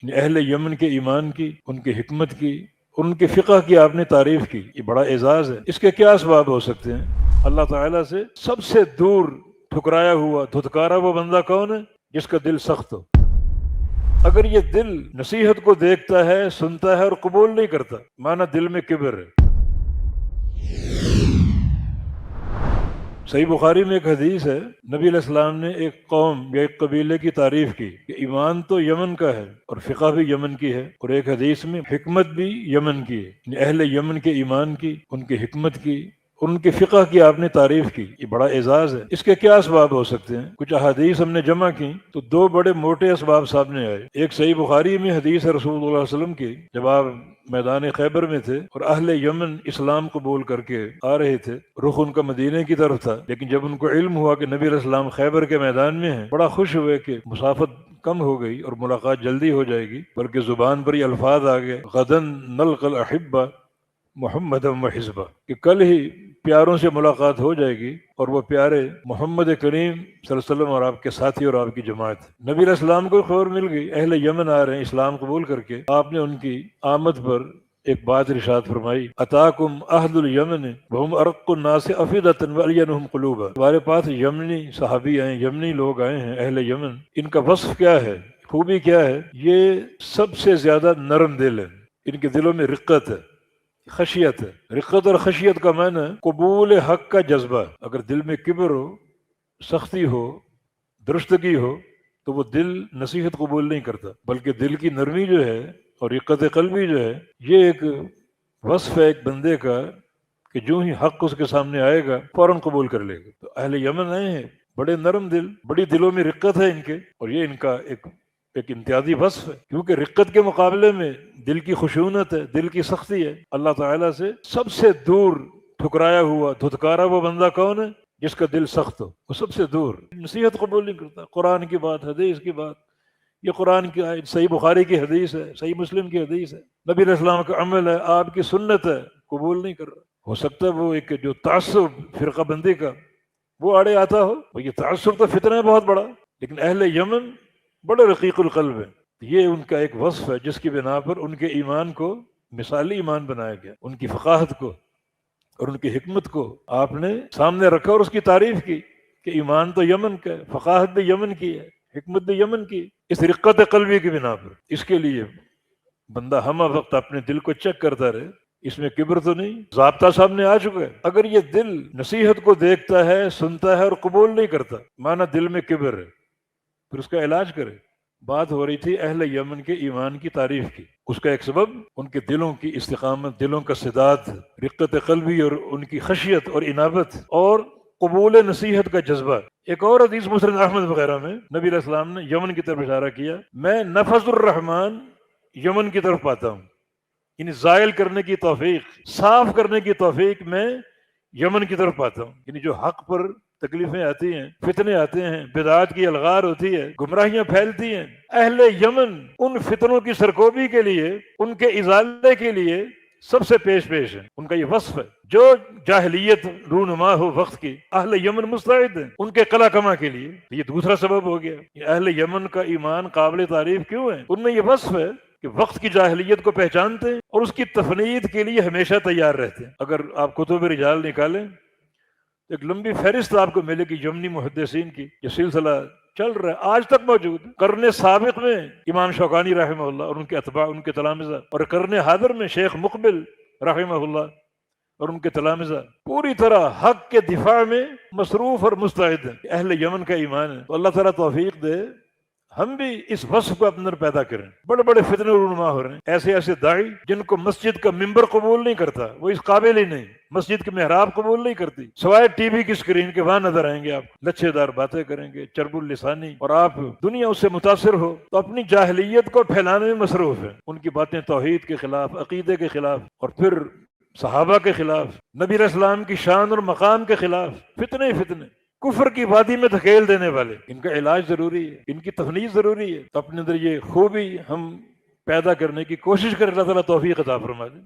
اہل یمن کے ایمان کی، ان کی حکمت کی، ان کے فقہ کی آپ نے تعریف کی، یہ بڑا اعزاز ہے۔ اس کے کیا اسباب ہو سکتے ہیں؟ اللہ تعالیٰ سے سب سے دور ٹھکرایا ہوا، دھتکارا وہ بندہ کون ہے؟ جس کا دل سخت ہو۔ اگر یہ دل نصیحت کو دیکھتا ہے، سنتا ہے اور قبول نہیں کرتا، مانا دل میں کبر ہے۔ صحیح بخاری میں ایک حدیث ہے، نبی علیہ السلام نے ایک قوم یا ایک قبیلے کی تعریف کی کہ ایمان تو یمن کا ہے اور فقہ بھی یمن کی ہے، اور ایک حدیث میں حکمت بھی یمن کی ہے، یعنی اہل یمن کے ایمان کی، ان کی حکمت کی، ان کے فقہ کی آپ نے تعریف کی، یہ بڑا اعزاز ہے۔ اس کے کیا اسباب ہو سکتے ہیں؟ کچھ احادیث ہم نے جمع کی تو دو بڑے موٹے اسباب سامنے آئے۔ ایک صحیح بخاری میں حدیث ہے رسول اللہ صلی اللہ علیہ وسلم کی، جب آپ میدان خیبر میں تھے اور اہل یمن اسلام قبول کر کے آ رہے تھے، رخ ان کا مدینے کی طرف تھا، لیکن جب ان کو علم ہوا کہ نبی علیہ السلام خیبر کے میدان میں ہیں، بڑا خوش ہوئے کہ مسافت کم ہو گئی اور ملاقات جلدی ہو جائے گی، بلکہ زبان پر یہ الفاظ آ گئے، غدن نلقى الاحبہ محمد و حزبہ، کہ کل ہی پیاروں سے ملاقات ہو جائے گی اور وہ پیارے محمد کریم صلی اللہ علیہ وسلم اور آپ کے ساتھی اور آپ کی جماعت۔ نبی علیہ السلام کو خبر مل گئی اہل یمن آ رہے ہیں اسلام قبول کر کے، آپ نے ان کی آمد پر ایک بات ارشاد فرمائی، اتاکم اہل الیمن وہم ارق الناس افئدۃ والینہم قلوبا، تمہارے پاس یمنی صحابی آئے، یمنی لوگ آئے ہیں اہل یمن، ان کا وصف کیا ہے، خوبی کیا ہے؟ یہ سب سے زیادہ نرم دل ہے، ان کے دلوں میں رقت ہے، خشیت ہے۔ رقت اور خشیت کا معنی قبول حق کا جذبہ۔ اگر دل میں کبر ہو، سختی ہو، درستگی ہو تو وہ دل نصیحت قبول نہیں کرتا، بلکہ دل کی نرمی جو ہے اور رقت قلبی جو ہے، یہ ایک وصف ہے ایک بندے کا کہ جو ہی حق اس کے سامنے آئے گا فوراً قبول کر لے گا۔ تو اہل یمن آئے ہیں، بڑے نرم دل، بڑی دلوں میں رقت ہے ان کے، اور یہ ان کا ایک امتیازی وصف ہے، کیونکہ رقت کے مقابلے میں دل کی خشونت ہے، دل کی سختی ہے۔ اللہ تعالیٰ سے سب سے دور ٹھکرایا ہوا، دھتکارا وہ بندہ کون ہے؟ جس کا دل سخت ہو، وہ سب سے دور نصیحت قبول نہیں کرتا۔ قرآن کی بات، حدیث کی بات، یہ قرآن کی آیت، صحیح بخاری کی حدیث ہے، صحیح مسلم کی حدیث ہے، نبی علیہ السلام کا عمل ہے، آپ کی سنت ہے، قبول نہیں کر رہا۔ ہو سکتا ہے وہ ایک جو تعصب فرقہ بندی کا وہ آڑے آتا ہو، اور یہ تعصب تو فتنہ ہے بہت بڑا، لیکن اہل یمن بڑے رقیق القلب ہیں۔ یہ ان کا ایک وصف ہے جس کی بنا پر ان کے ایمان کو مثالی ایمان بنایا گیا، ان کی فقاہت کو اور ان کی حکمت کو آپ نے سامنے رکھا اور اس کی تعریف کی کہ ایمان تو یمن کا ہے، فقاہت بھی یمن کی ہے، حکمت بھی یمن کی، اس رقت قلبی کی بنا پر۔ اس کے لیے بندہ ہمہ وقت اپنے دل کو چیک کرتا رہے، اس میں کبر تو نہیں، ضابطہ سامنے آ چکا ہے۔ اگر یہ دل نصیحت کو دیکھتا ہے، سنتا ہے اور قبول نہیں کرتا، مانا دل میں کبر ہے، پھر اس کا علاج کرے۔ بات ہو رہی تھی اہل یمن کے ایمان کی تعریف کی، اس کا ایک سبب ان کے دلوں کی استقامت، دلوں کا سداد، رقت قلبی اور ان کی خشیت اور انابت اور قبول نصیحت کا جذبہ۔ ایک اور حدیث مسند احمد وغیرہ میں نبی علیہ السلام نے یمن کی طرف اشارہ کیا، میں نفذ الرحمن یمن کی طرف پاتا ہوں، یعنی زائل کرنے کی توفیق، صاف کرنے کی توفیق میں یمن کی طرف پاتا ہوں۔ یعنی جو حق پر تکلیفیں آتی ہیں، فتنے آتے ہیں، بدعات کی الغار ہوتی ہے، گمراہیاں پھیلتی ہیں، اہل یمن ان فتنوں کی سرکوبی کے لیے، ان کے ازالے کے لیے سب سے پیش ہے۔ ان کا یہ وصف ہے، جو جاہلیت رونما ہو وقت کی، اہل یمن مستعد ہیں ان کے قلع کما کے لیے۔ یہ دوسرا سبب ہو گیا، یہ اہل یمن کا ایمان قابل تعریف کیوں ہے؟ ان میں یہ وصف ہے کہ وقت کی جاہلیت کو پہچانتے ہیں اور اس کی تفنید کے لیے ہمیشہ تیار رہتے ہیں۔ اگر آپ کتب رجال نکالیں، ایک لمبی فہرست آپ کو ملے گی یمنی محدثین کی، یہ سلسلہ چل رہا ہے، آج تک موجود ہے۔ قرن سابق میں امام شوکانی رحمہ اللہ اور ان کے اتباع، ان کے تلامذہ، اور قرن حاضر میں شیخ مقبل رحمہ اللہ اور ان کے تلامذہ پوری طرح حق کے دفاع میں مصروف اور مستعد ہیں۔ اہل یمن کا ایمان ہے، تو اللہ تعالیٰ توفیق دے ہم بھی اس وصف کو اپنے اندر پیدا کریں۔ بڑے بڑے فتنے رونما ہو رہے ہیں، ایسے ایسے داعی جن کو مسجد کا ممبر قبول نہیں کرتا، وہ اس قابل ہی نہیں، مسجد کی محراب قبول نہیں کرتی، سوائے ٹی وی کی اسکرین کے وہاں نظر آئیں گے آپ، لچھے دار باتیں کریں گے، چرب اللسانی، اور آپ دنیا اس سے متاثر ہو تو اپنی جاہلیت کو پھیلانے میں مصروف ہے۔ ان کی باتیں توحید کے خلاف، عقیدے کے خلاف، اور پھر صحابہ کے خلاف، نبی علیہ السلام کی شان اور مقام کے خلاف، فتنے ہی فتنے، کفر کی وادی میں دھکیل دینے والے۔ ان کا علاج ضروری ہے، ان کی تفنیض ضروری ہے، تو اپنے اندر یہ خوبی ہم پیدا کرنے کی کوشش کریں۔ اللہ تعالیٰ توفیق عطا فرما دے۔